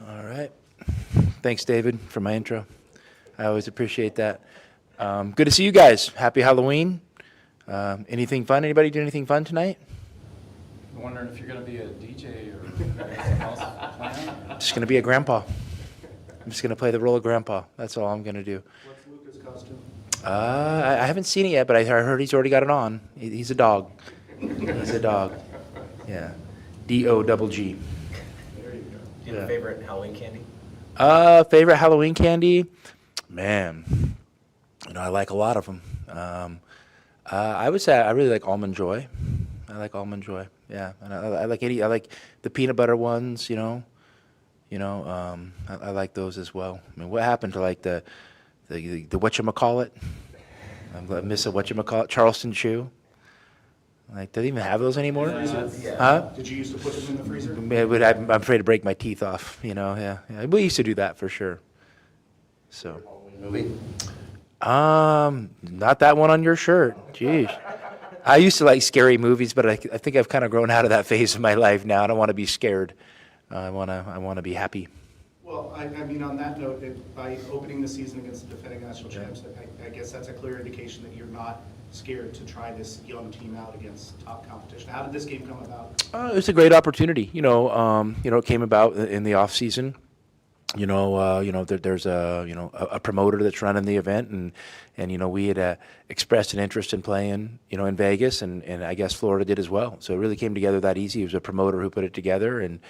All right. Thanks, David, for my intro. I always appreciate that. Good to see you guys. Happy Halloween. Anything fun? Anybody do anything fun tonight? I'm wondering if you're going to be a DJ or something else playing? Just going to be a grandpa. I'm just going to play the role of grandpa. That's all I'm going to do. What's Luca's costume? I haven't seen it yet, but I heard he's already got it on. He's a dog. He's a dog. Yeah. D-O-double-G. There you go. Do you have a favorite Halloween candy? Favorite Halloween candy? Man, I like a lot of them. I would say I really like Almond Joy. I like Almond Joy. Yeah, and I like the peanut butter ones. I like those as well. I mean, what happened to like the whatchamacallit? I miss a whatchamacallit, Charleston Chew. Like, do they even have those anymore? Yeah. Huh? Did you used to put them in the freezer? I'm afraid to break my teeth off. Yeah. We used to do that for sure. So. Movie? Not that one on your shirt. Jeez. I used to like scary movies, but I think I've kind of grown out of that phase of my life now. I don't want to be scared. I want to be happy. Well, I mean, on that note, by opening the season against the defending national champs, I guess that's a clear indication that you're not scared to try this young team out against top competition. How did this game come about? It was a great opportunity. It came about in the off season. There's a promoter that's running the event, and we had expressed an interest in playing, in Vegas, and I guess Florida did as well. So it really came together that easy. It was a promoter who put it together, and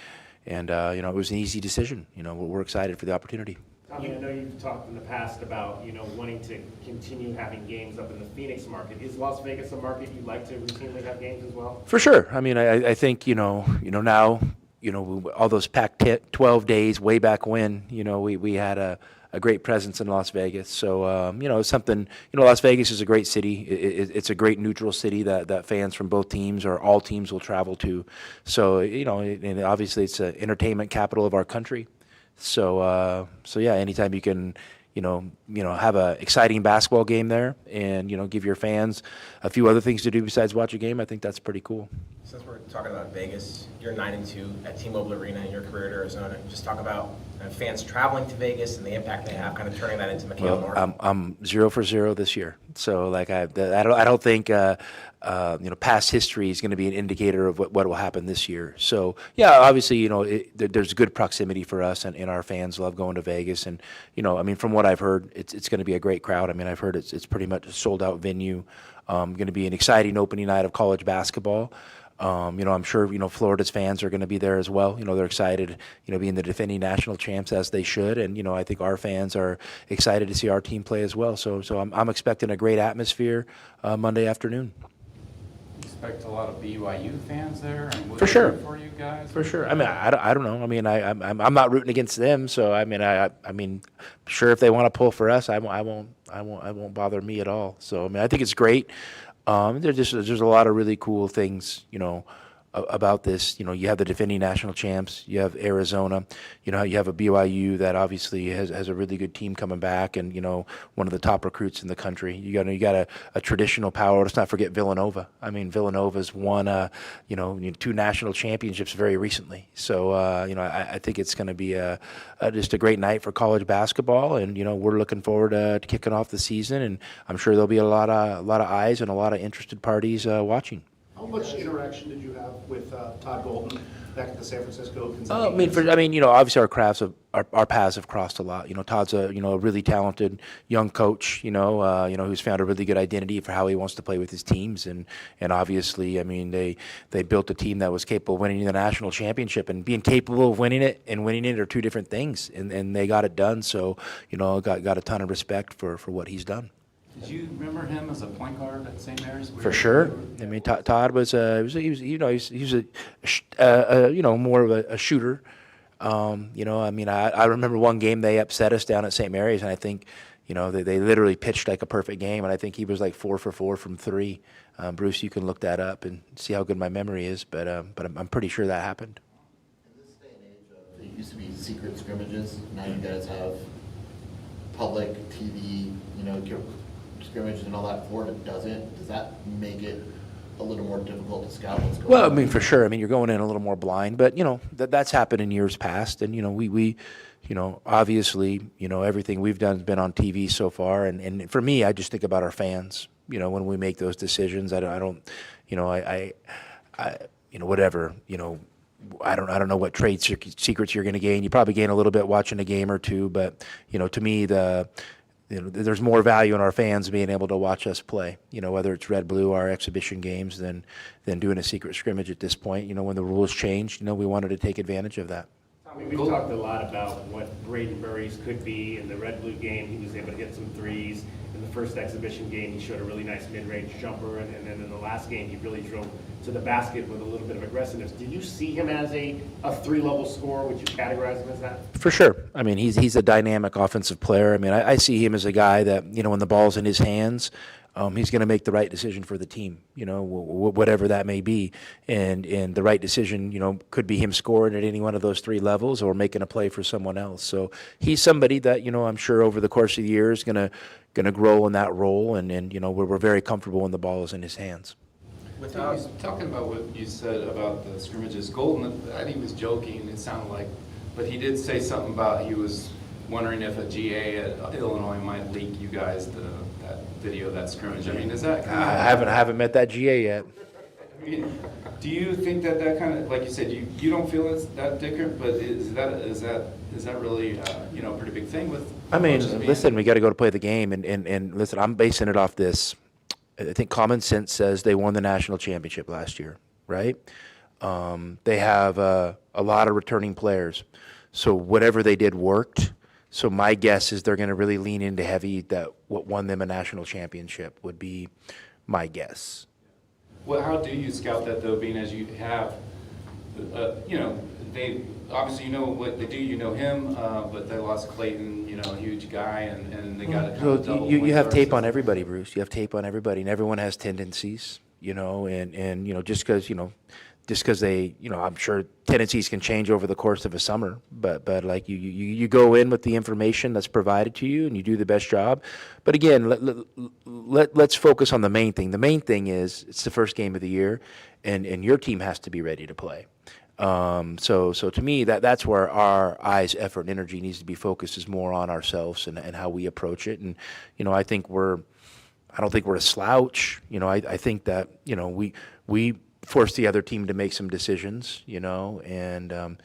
it was an easy decision. We're excited for the opportunity. Tommy, I know you've talked in the past about, wanting to continue having games up in the Phoenix market. Is Las Vegas a market you'd like to routinely have games as well? For sure. I mean, I think, now, all those Pac-12 days way back when, we had a great presence in Las Vegas. So, it's something, Las Vegas is a great city. It's a great neutral city that fans from both teams or all teams will travel to. So, and obviously it's an entertainment capital of our country. So yeah, anytime you can, have an exciting basketball game there and, give your fans a few other things to do besides watch a game, I think that's pretty cool. Since we're talking about Vegas, you're 9-2 at T-Mobile Arena in your career at Arizona. Just talk about fans traveling to Vegas and the impact they have, kind of turning that into McKale North. I'm 0 for 0 this year. So like I don't think past history is going to be an indicator of what will happen this year. So yeah, obviously there's good proximity for us, and our fans love going to Vegas. And I mean, from what I've heard, it's going to be a great crowd. I mean, I've heard it's pretty much a sold out venue. Going to be an exciting opening night of college basketball. I'm sure, Florida's fans are going to be there as well. They're excited, being the defending national champs as they should. And, I think our fans are excited to see our team play as well. So I'm expecting a great atmosphere Monday afternoon. Expect a lot of BYU fans there? And For sure. For you guys? For sure. I mean, I don't know. I mean, I'm not rooting against them. So, I mean, sure, if they want to pull for us, I won't bother me at all. So, I mean, I think it's great. There's a lot of really cool things, about this. You have the defending national champs, you have Arizona, you have a BYU that obviously has a really good team coming back, and one of the top recruits in the country. You got a traditional power. Let's not forget Villanova. I mean, Villanova's won 2 national championships very recently. So I think it's going to be just a great night for college basketball, and we're looking forward to kicking off the season, and I'm sure there'll be a lot of eyes and a lot of interested parties watching. How much interaction did you have with Todd Golden back at the San Francisco Gonzaga? Obviously our paths have crossed a lot. Todd's a really talented young coach. Who's found a really good identity for how he wants to play with his teams, and obviously, I mean, they built a team that was capable of winning the national championship, and being capable of winning it and winning it are two different things, and they got it done. So got a ton of respect for what he's done. Did you remember him as a point guard at St. Mary's? For sure. I mean, Todd was more of a shooter. I mean, I remember one game they upset us down at St. Mary's, and I think, they literally pitched like a perfect game, and I think he was like 4 for 4 from 3. Bruce, you can look that up and see how good my memory is, but I'm pretty sure that happened. In this day and age, it used to be secret scrimmages. Now you guys have public TV, scrimmages and all that. Florida doesn't. Does that make it a little more difficult to scout what's going on? Well, I mean, for sure. I mean, you're going in a little more blind, but that's happened in years past, and we obviously, everything we've done has been on TV so far, and for me, I just think about our fans. When we make those decisions, I don't, whatever, I don't know what trade secrets you're going to gain. You probably gain a little bit watching a game or two, but to me, there's more value in our fans being able to watch us play. Whether it's red, blue, our exhibition games, than doing a secret scrimmage at this point. When the rules changed, we wanted to take advantage of that. Tommy, we've talked a lot about what Braden Murray's could be. In the red-blue game, he was able to hit some threes. In the first exhibition game, he showed a really nice mid-range jumper, and then in the last game, he really drove to the basket with a little bit of aggressiveness. Did you see him as a three-level scorer? Would you categorize him as that? For sure. I mean, he's a dynamic offensive player. I mean, I see him as a guy that, when the ball's in his hands, he's going to make the right decision for the team, whatever that may be. And the right decision, could be him scoring at any one of those three levels or making a play for someone else. So he's somebody that, I'm sure over the course of the year is going to grow in that role. And we're very comfortable when the ball is in his hands. Talking about what you said about the scrimmages, Golden, I think he was joking, it sounded like, but he did say something about he was wondering if a GA at Illinois might leak you guys that video of that scrimmage. I mean, is that kind of... I haven't met that GA yet. I mean, do you think that kind of, like you said, you don't feel it's that different, but is that really a pretty big thing with... I mean, listen, we got to go to play the game, and listen, I'm basing it off this. I think common sense says they won the national championship last year, right? They have a lot of returning players, so whatever they did worked. So my guess is they're going to really lean into heavy that what won them a national championship would be my guess. Well, how do you scout that, though, being as you have, they obviously what they do, him, but they lost Clayton, a huge guy, and they got to kind of double. You have tape on everybody, Bruce. You have tape on everybody, and everyone has tendencies, and just because they, I'm sure tendencies can change over the course of a summer, but like you go in with the information that's provided to you and you do the best job. But again, let's focus on the main thing. The main thing is it's the first game of the year, and your team has to be ready to play. So to me, that's where our eyes, effort, and energy needs to be focused, is more on ourselves and how we approach it. And I don't think we're a slouch. I think that we force the other team to make some decisions. And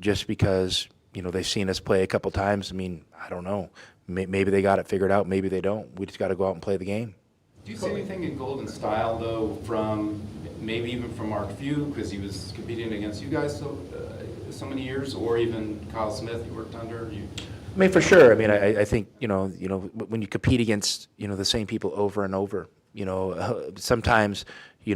just because they've seen us play a couple times, I mean, I don't know. Maybe they got it figured out. Maybe they don't. We just got to go out and play the game. Do you see anything in Golden style, though, from maybe even from Mark Few, because he was competing against you guys so many years, or even Kyle Smith you worked under? I mean, for sure. I mean, I think when you compete against the same people over and over, sometimes you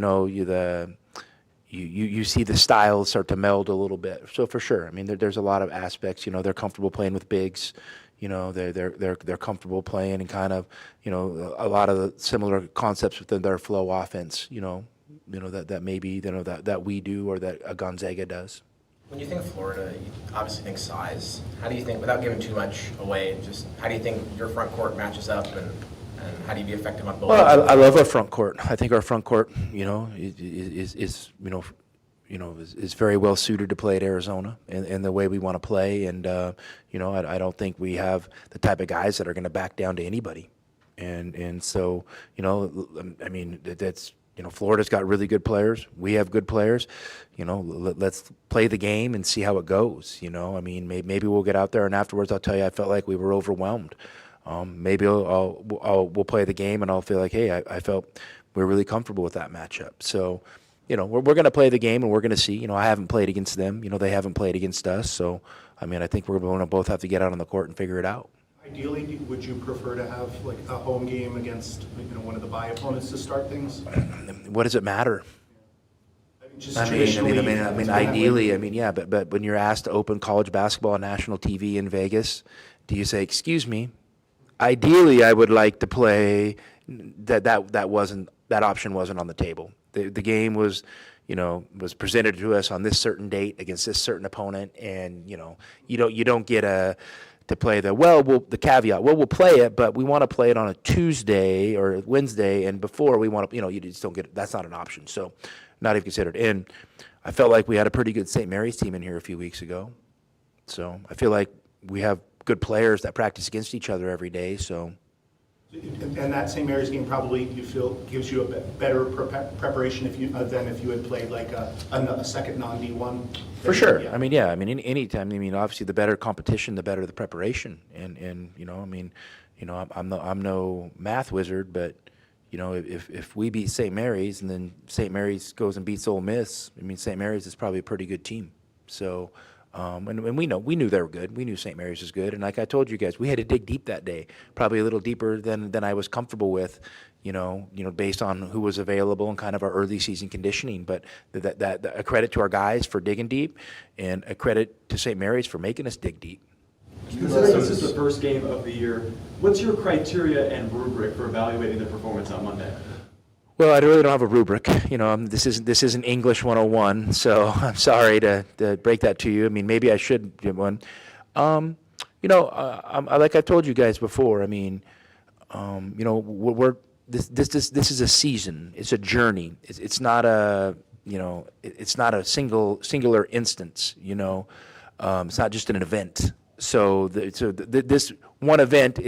see the styles start to meld a little bit. So for sure, I mean, there's a lot of aspects. They're comfortable playing with bigs. They're comfortable playing and kind of a lot of the similar concepts within their flow offense. That maybe that we do or that a Gonzaga does. When you think of Florida, you obviously think size. How do you think, without giving too much away, just how do you think your front court matches up, and how do you be effective on both? Well, I love our front court. I think our front court, is very well suited to play at Arizona and the way we want to play. And I don't think we have the type of guys that are going to back down to anybody. And so I mean, that's. Florida's got really good players. We have good players. Let's play the game and see how it goes. I mean, maybe we'll get out there and afterwards I'll tell you I felt like we were overwhelmed. Maybe we'll play the game and I'll feel like, hey, I felt we're really comfortable with that matchup. So, we're going to play the game and we're going to see. I haven't played against them. They haven't played against us. So, I mean, I think we're going to both have to get out on the court and figure it out. Ideally, would you prefer to have like a home game against one of the bye opponents to start things? What does it matter? Just I mean, ideally, yeah, but when you're asked to open college basketball on national TV in Vegas, do you say, "Excuse me"? Ideally, I would like to play. That option wasn't on the table. The game was presented to us on this certain date against this certain opponent, and you don't get a to play the caveat, we'll play it, but we want to play it on a Tuesday or Wednesday, and before we want to, you just don't get it. That's not an option. So not even considered. And I felt like we had a pretty good St. Mary's team in here a few weeks ago. So I feel like we have good players that practice against each other every day. So. And that St. Mary's game probably, you feel, gives you a better preparation than if you had played like a second non-D1? For sure. Yeah. I mean, yeah. I mean, anytime. I mean, obviously, the better competition, the better the preparation. And I mean, I'm no math wizard, but if we beat St. Mary's and then St. Mary's goes and beats Ole Miss, I mean, St. Mary's is probably a pretty good team. So. And we knew they were good. We knew St. Mary's was good. And like I told you guys, we had to dig deep that day, probably a little deeper than I was comfortable with, based on who was available and kind of our early season conditioning. But that a credit to our guys for digging deep, and a credit to St. Mary's for making us dig deep. Considering this is the first game of the year, what's your criteria and rubric for evaluating the performance on Monday? Well, I really don't have a rubric. This isn't English 101, so I'm sorry to break that to you. I mean, maybe I should give one. Like I told you guys before, I mean, this is a season. It's a journey. It's not a it's not a singular instance. It's not just an event. So this one event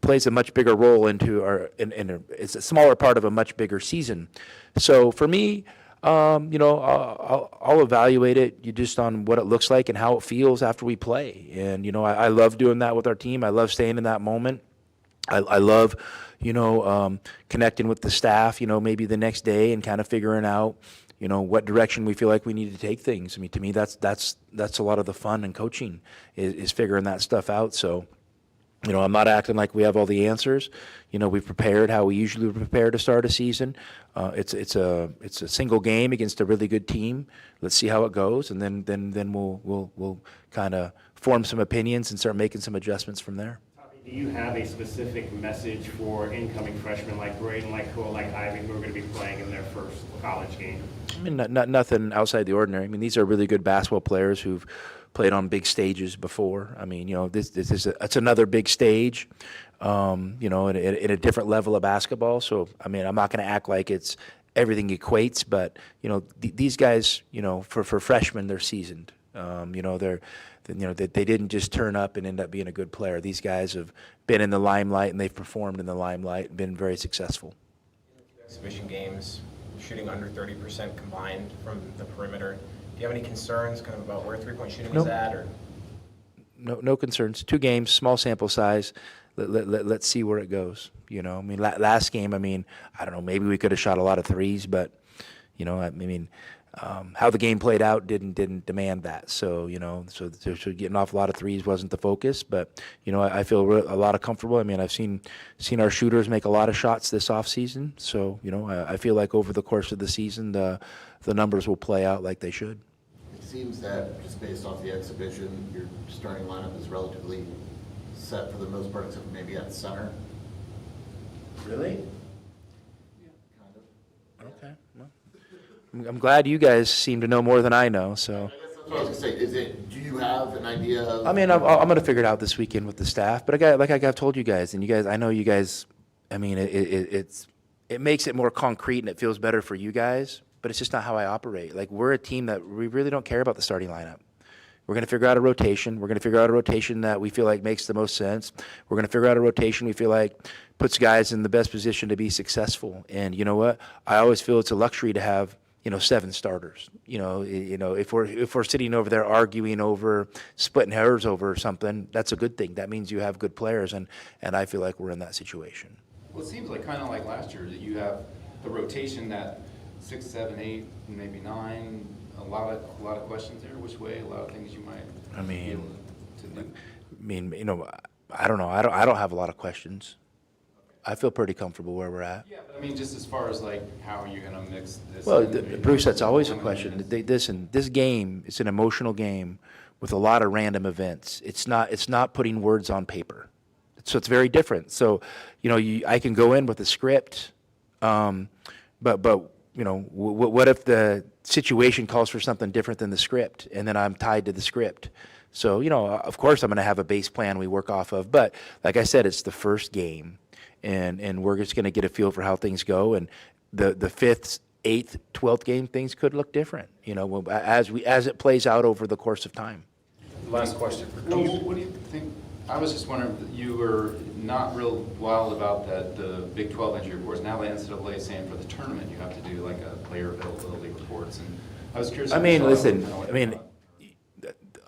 plays a much bigger role into it's a smaller part of a much bigger season. So for me, I'll evaluate it just on what it looks like and how it feels after we play. And I love doing that with our team. I love staying in that moment. I love connecting with the staff. Maybe the next day and kind of figuring out what direction we feel like we need to take things. I mean, to me, that's a lot of the fun in coaching is figuring that stuff out. So. I'm not acting like we have all the answers. We've prepared how we usually prepare to start a season. It's a single game against a really good team. Let's see how it goes, and then we'll kind of form some opinions and start making some adjustments from there. Do you have a specific message for incoming freshmen like Braden, like Cole, like Ivy, who are going to be playing in their first college game? I mean, nothing outside the ordinary. I mean, these are really good basketball players who've played on big stages before. I mean, it's another big stage, at a different level of basketball. So, I mean, I'm not going to act like it's everything equates, but these guys, for freshmen, they're seasoned. They didn't just turn up and end up being a good player. These guys have been in the limelight and they've performed in the limelight and been very successful. Exhibition games, shooting under 30% combined from the perimeter. Do you have any concerns kind of about where three-point shooting is at? Or? No concerns. 2 games, small sample size. Let's see where it goes. I mean, last game, I mean, I don't know, maybe we could have shot a lot of threes, but, how the game played out didn't demand that. So, so getting off a lot of threes wasn't the focus, but, I feel a lot of comfortable. I mean, I've seen our shooters make a lot of shots this offseason. So, I feel like over the course of the season, the numbers will play out like they should. It seems that just based off the exhibition, your starting lineup is relatively set for the most part, except maybe at center. Really? Kind of. Okay. Well, I'm glad you guys seem to know more than I know. So. I guess that's what I was going to say. Do you have an idea of? I mean, I'm going to figure it out this weekend with the staff. But like I've told you guys, and I know you guys. I mean, it makes it more concrete and it feels better for you guys. But it's just not how I operate. Like, we're a team that we really don't care about the starting lineup. We're going to figure out a rotation. We're going to figure out a rotation that we feel like makes the most sense. We're going to figure out a rotation we feel like puts guys in the best position to be successful. And you know what? I always feel it's a luxury to have 7 starters. If we're sitting over there arguing over splitting hairs over something, that's a good thing. That means you have good players, and I feel like we're in that situation. Well, it seems like kind of like last year that you have the rotation that 6, 7, 8, maybe 9. A lot of questions there. Which way? A lot of things you might. I mean, be able to do. I don't know. I don't have a lot of questions. I feel pretty comfortable where we're at. Yeah, but I mean, just as far as like how are you going to mix this? Well, in? Bruce, that's always a How many question. minutes? This game, it's an emotional game with a lot of random events. It's not putting words on paper. So it's very different. So, I can go in with a script, but what if the situation calls for something different than the script, and then I'm tied to the script? So, of course, I'm going to have a base plan we work off of. But like I said, it's the first game, and we're just going to get a feel for how things go. And the 5th, 8th, 12th game, things could look different, as it plays out over the course of time. Last question for Coach. What do you think? I was just wondering, you were not real wild about the Big 12 injury reports. Now the NCAA is saying for the tournament you have to do like a player availability reports. And I was curious.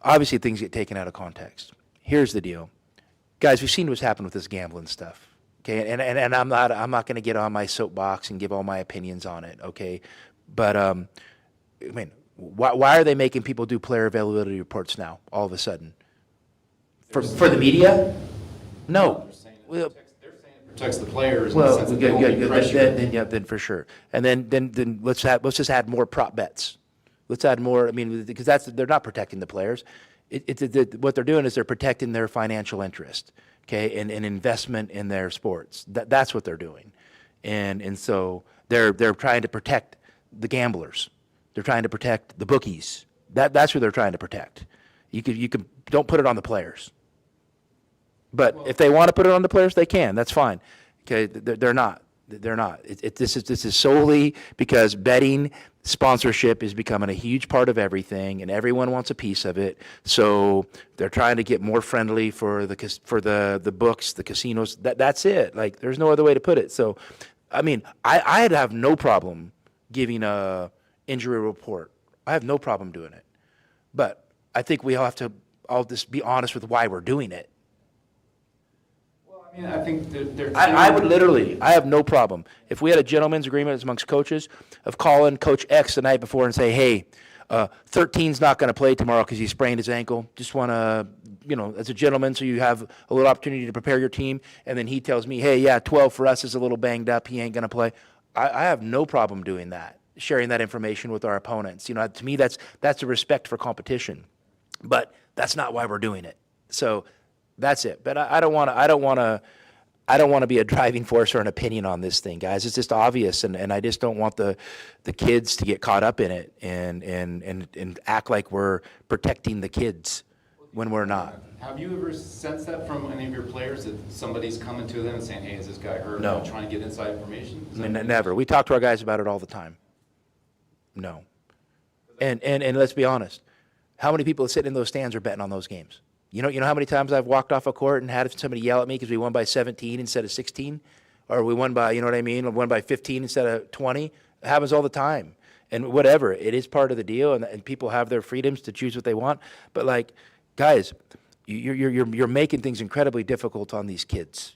Obviously things get taken out of context. Here's the deal. Guys, we've seen what's happened with this gambling stuff. Okay, and I'm not going to get on my soapbox and give all my opinions on it. Okay, but why are they making people do player availability reports now all of a sudden? For the media? No. They're saying it protects the players. In the Well, sense that they won't be pressured. then for sure. And then let's just add more prop bets. Let's add more. Because they're not protecting the players. What they're doing is they're protecting their financial interest, okay, and investment in their sports. That's what they're doing, and so they're trying to protect the gamblers. They're trying to protect the bookies. That's who they're trying to protect. You could don't put it on the players. But if they want to put it on the players, they can. That's fine. Okay, they're not. They're not. This is solely because betting sponsorship is becoming a huge part of everything, and everyone wants a piece of it. So they're trying to get more friendly for the books, the casinos. That's it. Like, there's no other way to put it. So, I'd have no problem giving a injury report. I have no problem doing it. But I think we all have to all just be honest with why we're doing it. I think they're. I would literally, I have no problem. If we had a gentleman's agreement amongst coaches of calling Coach X the night before and say, hey, 13's not going to play tomorrow because he sprained his ankle. Just want to, as a gentleman, so you have a little opportunity to prepare your team. And then he tells me, hey, yeah, 12 for us is a little banged up. He ain't going to play. I have no problem doing that, sharing that information with our opponents. To me, that's a respect for competition. But that's not why we're doing it. So that's it. But I don't want to be a driving force or an opinion on this thing, guys. It's just obvious, and I just don't want the kids to get caught up in it and act like we're protecting the kids when we're not. Have you ever sensed that from any of your players, that somebody's coming to them and saying, hey, is this guy hurt? No. Trying to get inside information? Never. We talk to our guys about it all the time. No. And let's be honest. How many people sitting in those stands are betting on those games? You know how many times I've walked off a court and had somebody yell at me because we won by 17 instead of 16? Or we won by, or won by 15 instead of 20? It happens all the time. And whatever, it is part of the deal, and people have their freedoms to choose what they want. But, like, guys, you're making things incredibly difficult on these kids.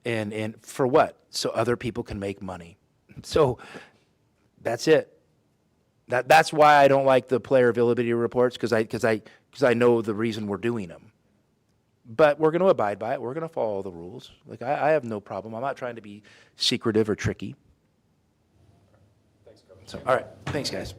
And for what? So other people can make money. So that's it. That's why I don't like the player availability reports, because I know the reason we're doing them. But we're going to abide by it. We're going to follow the rules. Like, I have no problem. I'm not trying to be secretive or tricky. Thanks, Coach. So, all right. Thanks, guys.